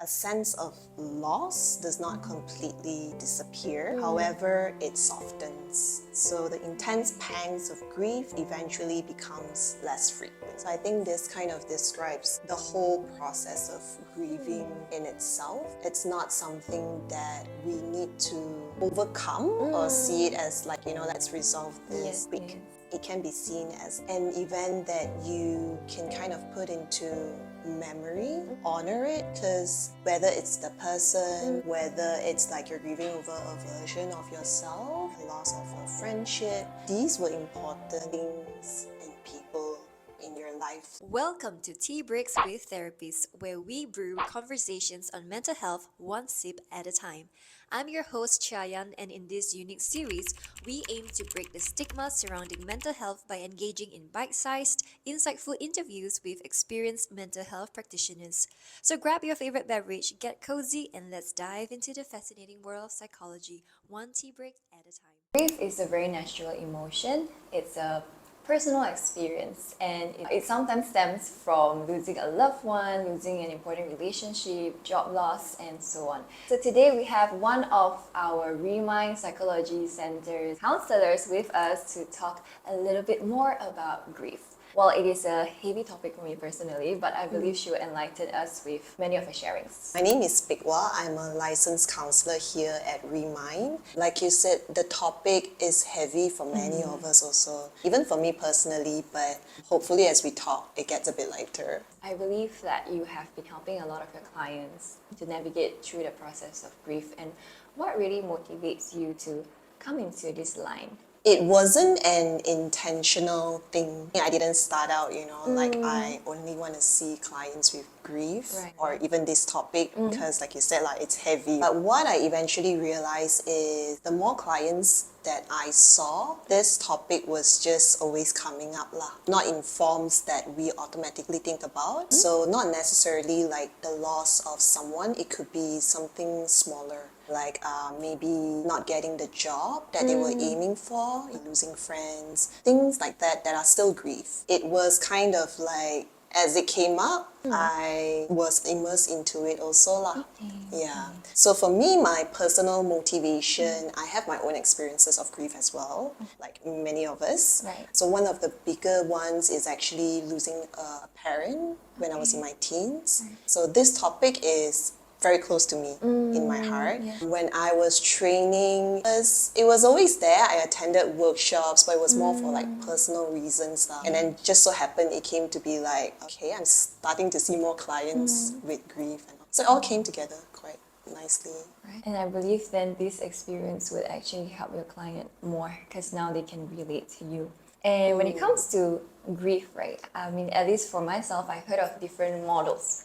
A sense of loss does not completely disappear. However, it softens. So the intense pangs of grief eventually becomes less frequent. So I think this kind of describes the whole process of grieving in itself. It's not something that we need to overcome or see it as like, let's resolve this quick. It can be seen as an event that you can kind of put into memory, honor it, because whether it's the person, whether it's like you're grieving over a version of yourself, a loss of a friendship, these were important things and people in your life. Welcome to Tea Breaks with Therapists, where we brew conversations on mental health one sip at a time. I'm your host Chayan, and in this unique series, we aim to break the stigma surrounding mental health by engaging in bite-sized, insightful interviews with experienced mental health practitioners. So grab your favorite beverage, get cozy, and let's dive into the fascinating world of psychology, one tea break at a time. Grief is a very natural emotion. It's a personal experience, and it sometimes stems from losing a loved one, losing an important relationship, job loss, and so on. So today we have one of our Remind Psychology Center's counselors with us to talk a little bit more about grief. Well, it is a heavy topic for me personally, but I believe she will enlighten us with many of her sharings. My name is Pik Wah. I'm a licensed counselor here at Remind. Like you said, the topic is heavy for many of us also, even for me personally, but hopefully as we talk, it gets a bit lighter. I believe that you have been helping a lot of your clients to navigate through the process of grief, and what really motivates you to come into this line? It wasn't an intentional thing. I didn't start out, like I only want to see clients with grief or even this topic because like you said, like it's heavy. But what I eventually realized is the more clients that I saw, this topic was just always coming up lah. Not in forms that we automatically think about. So not necessarily like the loss of someone. It could be something smaller, like maybe not getting the job that they were aiming for, losing friends, things like that are still grief. It was kind of like, as it came up, I was immersed into it also lah. Yeah. So for me, my personal motivation, I have my own experiences of grief as well, like many of us. Right. So one of the bigger ones is actually losing a parent when I was in my teens. So this topic is very close to me in my heart. When I was training, it was always there. I attended workshops, but it was more for like personal reasons lah. And then just so happened it came to be like, okay, I'm starting to see more clients with grief. So it all came together quite nicely. Right. And I believe then this experience would actually help your client more because now they can relate to you. And when it comes to grief, right, I mean, at least for myself, I've heard of different models.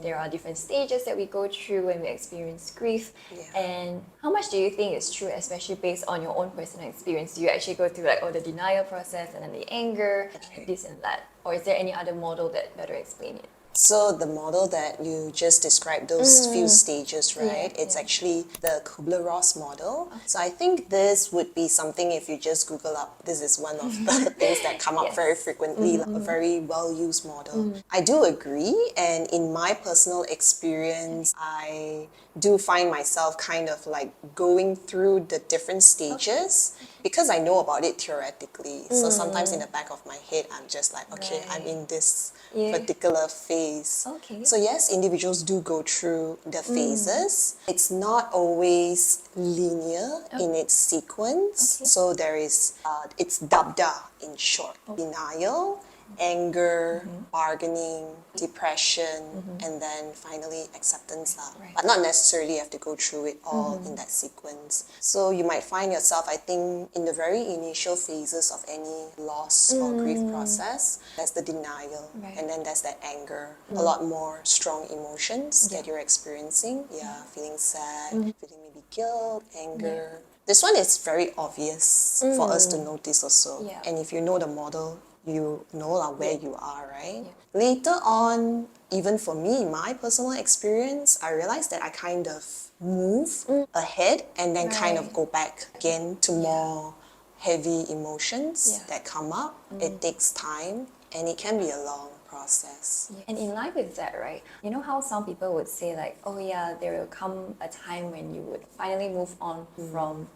There are different stages that we go through when we experience grief. And how much do you think is true, especially based on your own personal experience? Do you actually go through like the denial process and then the anger, this and that? Or is there any other model that better explain it? So the model that you just described, those few stages, right? It's actually the Kubler-Ross model. So I think this would be something if you just Google up, this is one of the things that come up very frequently, like a very well-used model. I do agree, and in my personal experience, I do find myself kind of like going through the different stages because I know about it theoretically. So sometimes in the back of my head, I'm just like, okay, I'm in this particular phase. So yes, individuals do go through the phases. It's not always linear in its sequence. So there is, it's dabda in short. Denial, anger, bargaining, depression, and then finally acceptance lah. But not necessarily have to go through it all in that sequence. So you might find yourself, I think, in the very initial phases of any loss or grief process, there's the denial, and then there's that anger, a lot more strong emotions that you're experiencing. Yeah, feeling sad, feeling maybe guilt, anger. This one is very obvious for us to notice also. And if you know the model, you know where you are, right? Later on, even for me, my personal experience, I realized that I kind of move ahead and then kind of go back again to more heavy emotions that come up. It takes time and it can be a long process. process. And in line with that, right? You know how some people would say like, oh yeah, there will come a time when you would finally move on from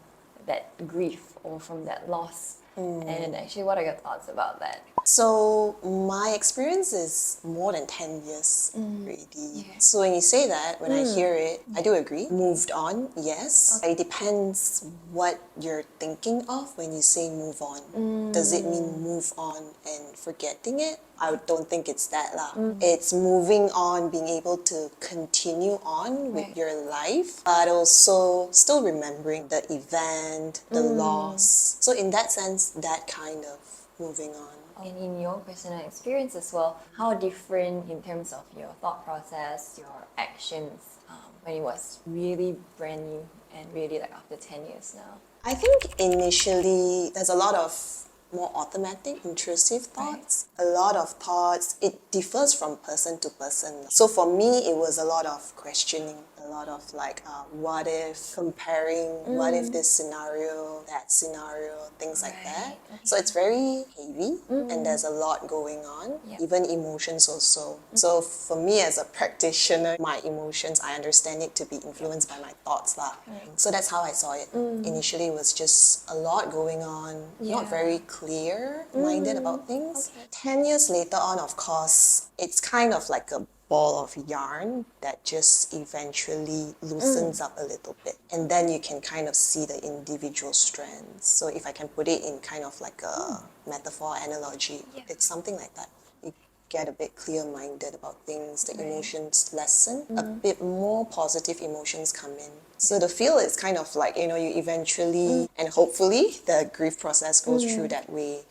that grief or from that loss. And actually, what are your thoughts about that? So my experience is more than 10 years already. So when you say that, when I hear it, I do agree. Moved on, yes. It depends what you're thinking of when you say move on. Does it mean move on and forgetting it? I don't think it's that lah. It's moving on, being able to continue on with Right. your life, but also still remembering the event, the loss. So in that sense, that kind of moving on. And in your personal experience as well, how different in terms of your thought process, your actions, when it was really brand new and really like after 10 years now? I think initially there's a lot of more automatic, intrusive thoughts. A lot of thoughts, it differs from person to person. So for me, it was a lot of questioning, a lot of like, what if, comparing, what if this scenario, that scenario, things like that. So it's very heavy and there's a lot going on, even emotions also. So for me as a practitioner, my emotions, I understand it to be influenced by my thoughts lah. So that's how I saw it. Initially it was just a lot going on, not very clear-minded about things. 10 years later on, of course, it's kind of like a ball of yarn that just eventually loosens up a little bit. And then you can kind of see the individual strands. So if I can put it in kind of like a metaphor, analogy, it's something like that. You get a bit clear-minded about things, the emotions lessen, a bit more positive emotions come in. So the feel is kind of like, you eventually, and hopefully the grief process goes through that way,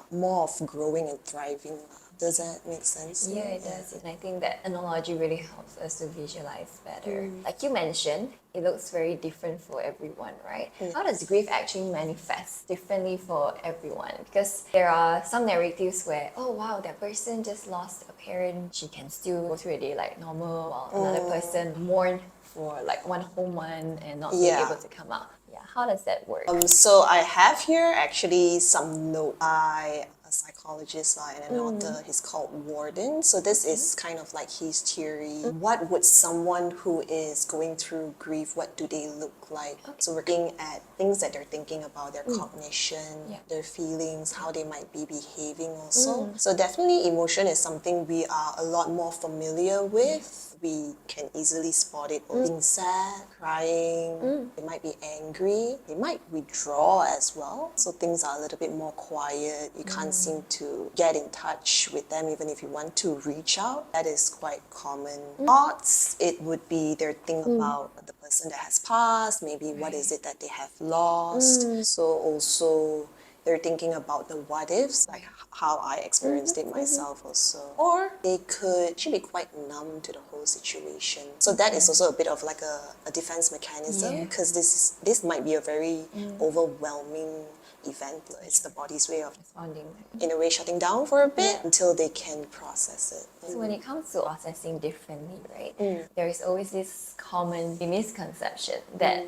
more of growing and thriving. Does that make sense? Yeah, it does. And I think that analogy really helps us to visualize better. Like you mentioned, it looks very different for everyone, right? How does grief actually manifest differently for everyone? Because there are some narratives where, oh wow, that person just lost a parent, she can still go through a day like normal, while another person mourned for like one whole month and not being able to come out. Yeah, how does that work? So I have here actually some note by a psychologist and an author. He's called Warden. So this is kind of like his theory. What would someone who is going through grief, what do they look like? So we're looking at things that they're thinking about, their cognition, their feelings, how they might be behaving also. So definitely emotion is something we are a lot more familiar with. We can easily spot it being sad, crying, they might be angry, they might withdraw as well. So things are a little bit more quiet. You can't seem to get in touch with them even if you want to reach out. That is quite common. Thoughts, it would be they're thinking about the person that has passed, maybe what is it that they have lost. So also they're thinking about the what ifs, like how I experienced it myself also. Or they could actually be quite numb to the whole situation. So that is also a bit of like a defense mechanism because this might be a very overwhelming event. It's the body's way of, Responding. in a way, shutting down for a bit until they can process it. So when it comes to processing differently, right, there is always this common misconception that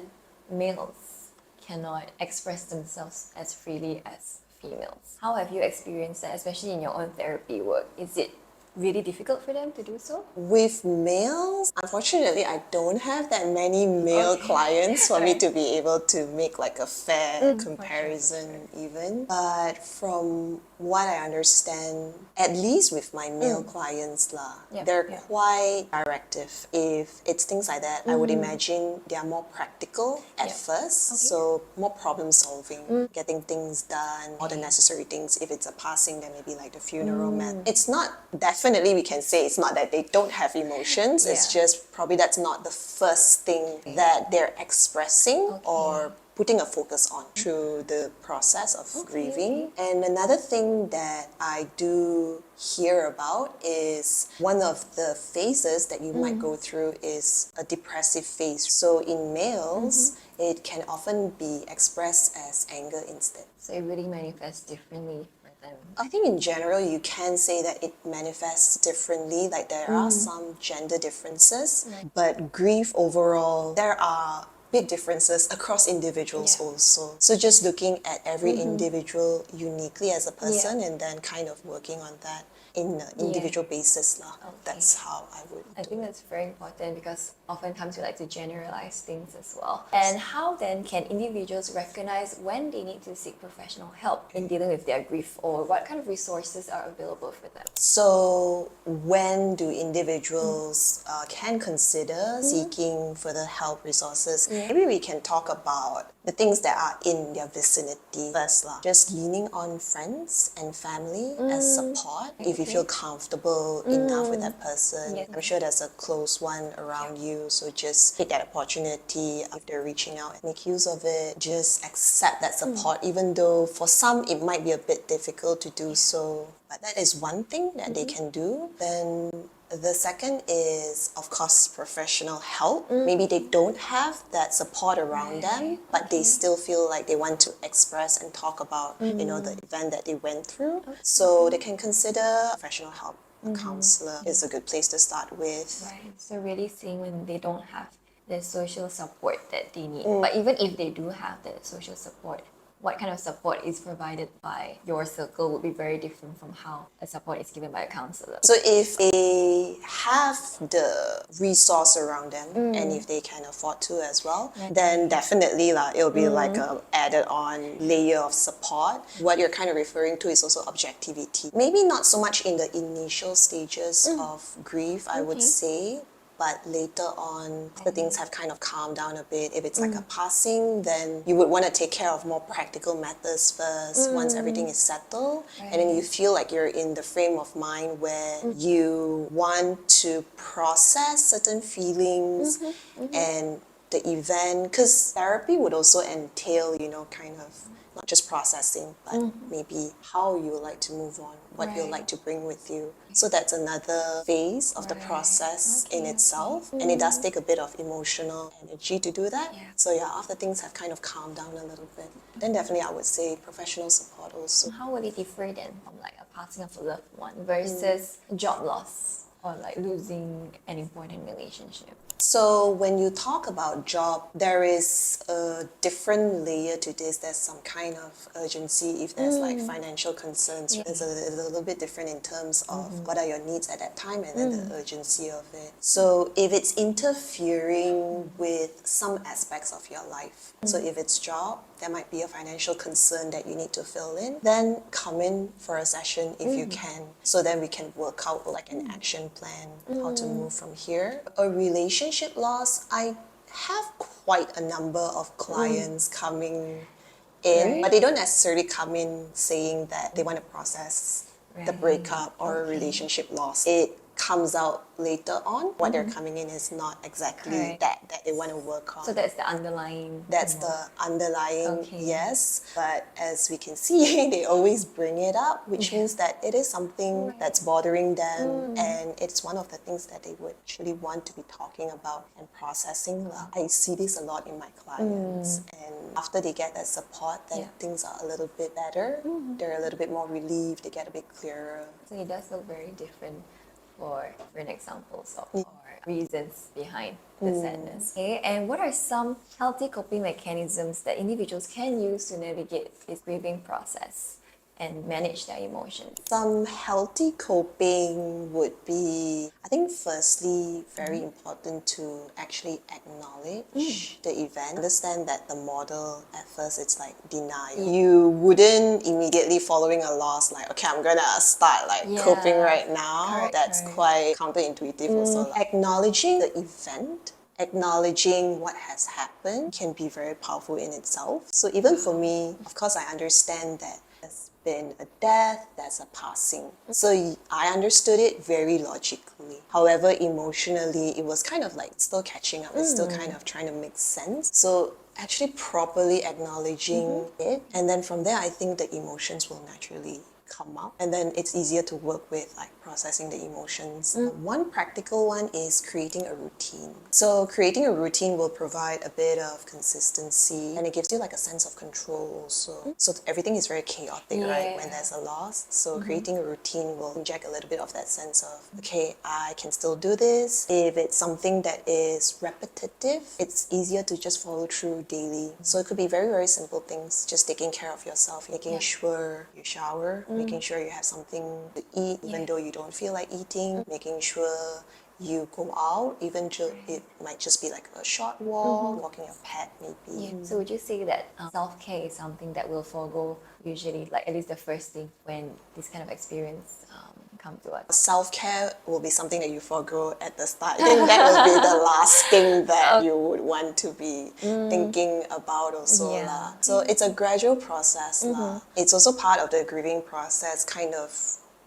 males cannot express themselves as freely as females. How have you experienced that, especially in your own therapy work? Is it really difficult for them to do so? With males, unfortunately, I don't have that many male clients for me to be able to make like a fair comparison even. But from what I understand, at least with my male clients they're quite directive. If it's things like that, I would imagine they are more practical at first. So more problem solving, getting things done, all the necessary things. If it's a passing, then maybe like the funeral it's not, definitely we can say it's not that they don't have emotions. It's just probably that's not the first thing that they're expressing or putting a focus on through the process of grieving. And another thing that I do hear about is one of the phases that you might go through is a depressive phase. So in males, it can often be expressed as anger instead. So it really manifests differently for them. I think in general you can say that it manifests differently, like there are some gender differences, but grief overall, there are big differences across individuals also. So just looking at every individual uniquely as a person and then kind of working on that in an individual basis lah. Okay. That's how I would I do think it. that's very important because oftentimes we like to generalize things as well. And how then can individuals recognize when they need to seek professional help in dealing with their grief, or what kind of resources are available for them? So when do individuals can consider seeking further help resources? Maybe we can talk about the things that are in their vicinity first lah. Just leaning on friends and family as support if you feel comfortable enough with that person. Yes. I'm sure there's a close one around you, so just take that opportunity if they're reaching out, make use of it. Just accept that support, even though for some it might be a bit difficult to do so. But that is one thing that they can do. Then the second is, of course, professional help. Maybe they don't have that support around them, but they still feel like they want to express and talk about, the event that they went through. So they can consider professional help. A counselor is a good place to start with. Right. So really seeing when they don't have the social support that they need. But even if they do have the social support, what kind of support is provided by your circle would be very different from how a support is given by a counselor. So if they have the resource around them and if they can afford to as well, then definitely it'll be like a added on layer of support. What you're kind of referring to is also objectivity. Maybe not so much in the initial stages of grief, I would say. But later on, the things have kind of calmed down a bit. If it's like a passing, then you would want to take care of more practical matters first once everything is settled. And then you feel like you're in the frame of mind where you want to process certain feelings and the event. Because therapy would also entail, kind of not just processing, but maybe how you would like to move on, what you'd like to bring with you. So that's another phase of the process in itself. And it does take a bit of emotional energy to do that. So after things have kind of calmed down a little bit, then definitely I would say professional support also. How will it differ then from like a passing of a loved one versus job loss or like losing an important relationship? So when you talk about job, there is a different layer to this. There's some kind of urgency if there's like financial concerns. It's a little bit different in terms of what are your needs at that time and then the urgency of it. So if it's interfering with some aspects of your life, so if it's job, there might be a financial concern that you need to fill in, then come in for a session if you can. So then we can work out like an action plan, how to move from here. A relationship loss, I have quite a number of clients coming in, but they don't necessarily come in saying that they want to process the breakup or a relationship loss. It comes out later on. What they're coming in is not exactly that they want to work on. So that's the underlying. That's the underlying, yes. But as we can see, they always bring it up, which means that it is something that's bothering them, and it's one of the things that they would actually want to be talking about and processing. I see this a lot in my clients, and after they get that support, then things are a little bit better. They're a little bit more relieved. They get a bit clearer. So it does look very different for different examples or reasons behind the sadness. Okay, and what are some healthy coping mechanisms that individuals can use to navigate this grieving process and manage their emotions? Some healthy coping would be, I think, firstly, very important to actually acknowledge the event. Understand that the model, at first, it's like denial. You wouldn't immediately following a loss like, okay, I'm gonna start coping right now. That's quite counterintuitive also. Acknowledging the event, acknowledging what has happened can be very powerful in itself. So even for me, of course, I understand that there's been a death, there's a passing. So I understood it very logically. However, emotionally, it was kind of like still catching up. It's still kind of trying to make sense. So actually properly acknowledging it. And then from there, I think the emotions will naturally come up, and then it's easier to work with like processing the emotions. One practical one is creating a routine. So creating a routine will provide a bit of consistency, and it gives you like a sense of control also. So everything is very chaotic, right, when there's a loss. So creating a routine will inject a little bit of that sense of, okay, I can still do this. If it's something that is repetitive, it's easier to just follow through daily. So it could be very, very simple things, just taking care of yourself, making sure you shower making sure you have something to eat even though you don't feel like eating, making sure you go out, even though it might just be like a short walk, walking your pet maybe. So would you say that self-care is something that we'll forego usually, like at least the first thing when this kind of experience come to us? Self-care will be something that you forego at the start. I think that will be the last thing that you would want to be thinking about also. Yeah. lah. So it's a gradual process. lah. It's also part of the grieving process, kind of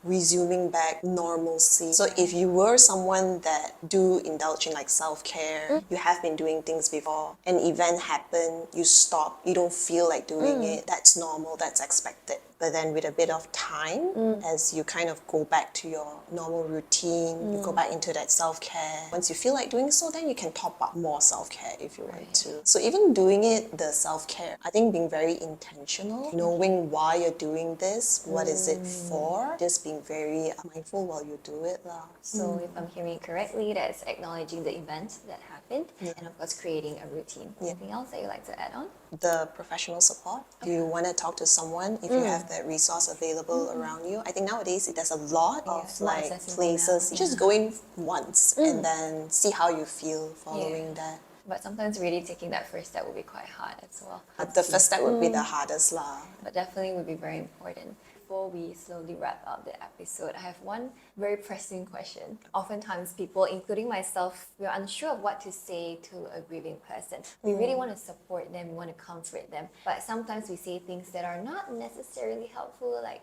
resuming back normalcy. So if you were someone that do indulge in like self-care, you have been doing things before, an event happened, you stop, you don't feel like doing it, that's normal, that's expected. But then with a bit of time, as you kind of go back to your normal routine, you go back into that self-care. Once you feel like doing so, then you can top up more self-care if you want to. So even doing it, the self-care, I think being very intentional, knowing why you're doing this, what is it for, just being very mindful while you do it. lah. So if I'm hearing correctly, that's acknowledging the event that happened and of course creating a routine. Anything else that you'd like to add on? The professional support. If you want to talk to someone, if you have that resource available around you, I think nowadays there's a lot of it's more like accessible places. now. Just go in once and then see how you feel following that. But sometimes really taking that first step would be quite hard as well. The first step would be the hardest lah. But definitely would be very important. Before we slowly wrap up the episode, I have one very pressing question. Oftentimes people, including myself, we're unsure of what to say to a grieving person. We really want to support them, we want to comfort them. But sometimes we say things that are not necessarily helpful, like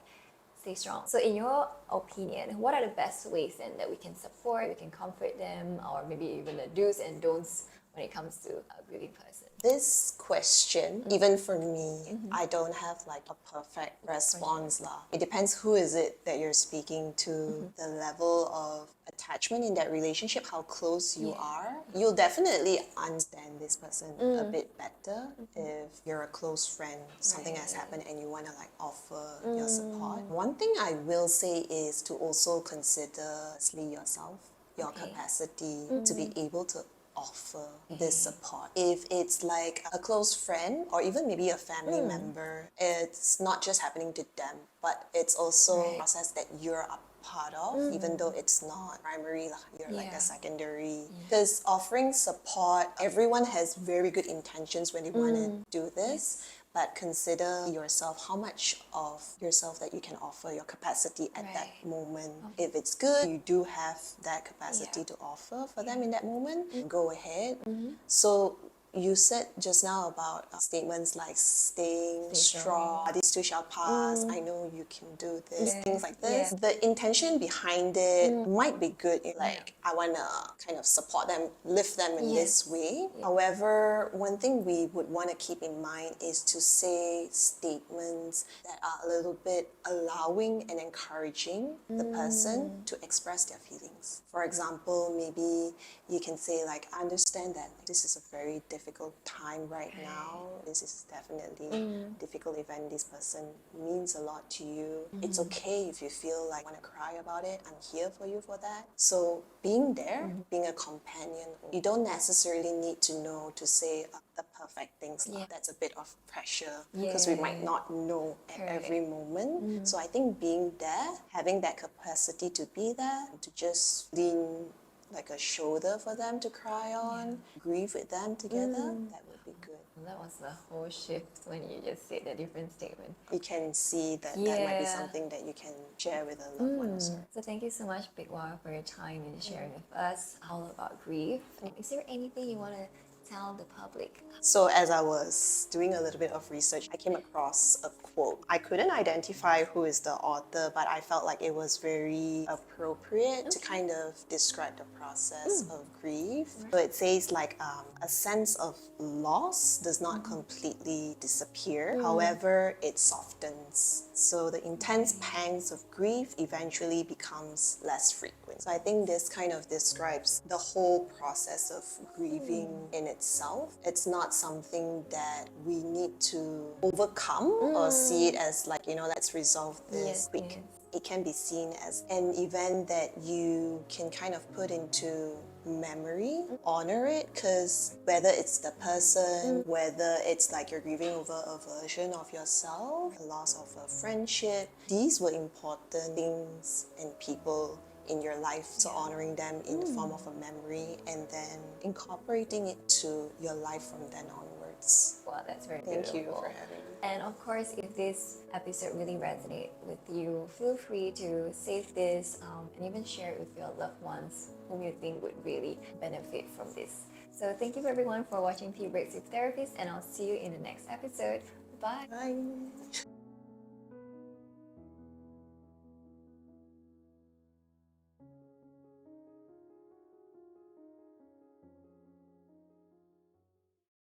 stay strong. So in your opinion, what are the best ways then that we can support, we can comfort them, or maybe even the do's and don'ts when it comes to a grieving person? This question, even for me, I don't have like a perfect response lah. It depends who is it that you're speaking to, the level of attachment in that relationship, how close you are. You'll definitely understand this person a bit better if you're a close friend, something has happened and you want to like offer your support. One thing I will say is to also consider firstly yourself, your capacity to be able to offer this support. If it's like a close friend or even maybe a family member, it's not just happening to them, but it's also a process that you're a part of, even though it's not primary, you're like a secondary. Because offering support, everyone has very good intentions when they want to do this. But consider yourself, how much of yourself that you can offer, your capacity at that moment. If it's good, you do have that capacity to offer for them in that moment, go ahead. So you said just now about statements like staying strong, this too shall pass, I know you can do this, things like this. The intention behind it might be good, like I want to kind of support them, lift them in this way. However, one thing we would want to keep in mind is to say statements that are a little bit allowing and encouraging the person to express their feelings. For example, maybe you can say like, I understand that this is a very difficult time right now. This is definitely a difficult event. This person means a lot to you. It's okay if you feel like want to cry about it. I'm here for you for that. So being there, being a companion, you don't necessarily need to know to say the perfect things. That's a bit of pressure because we might not know at every moment. So I think being there, having that capacity to be there, to just lean like a shoulder for them to cry on, grieve with them together, that would be good. That was the whole shift when you just said the different statement. You can see that that might be something that you can share with a loved one as well. So thank you so much, Pik Wah, for your time and sharing with us all about grief. Is there anything you want to tell the public? So as I was doing a little bit of research, I came across a quote. I couldn't identify who is the author, but I felt like it was very appropriate to kind of describe the process of grief. So it says like a sense of loss does not completely disappear. However, it softens. So the intense pangs of grief eventually becomes less frequent. So I think this kind of describes the whole process of grieving in itself. It's not something that we need to overcome or see it as like, let's resolve this quick. It can be seen as an event that you can kind of put into memory, honor it, because whether it's the person, whether it's like you're grieving over a version of yourself, a loss of a friendship, these were important things and people in your life, so honoring them in the form of a memory and then incorporating it to your life from then onwards. Wow, that's very Thank beautiful. you for having me. And of course, if this episode really resonates with you, feel free to save this and even share it with your loved ones whom you think would really benefit from this. So thank you everyone for watching Tea Breaks with Therapists, and I'll see you in the next episode. Bye. Bye.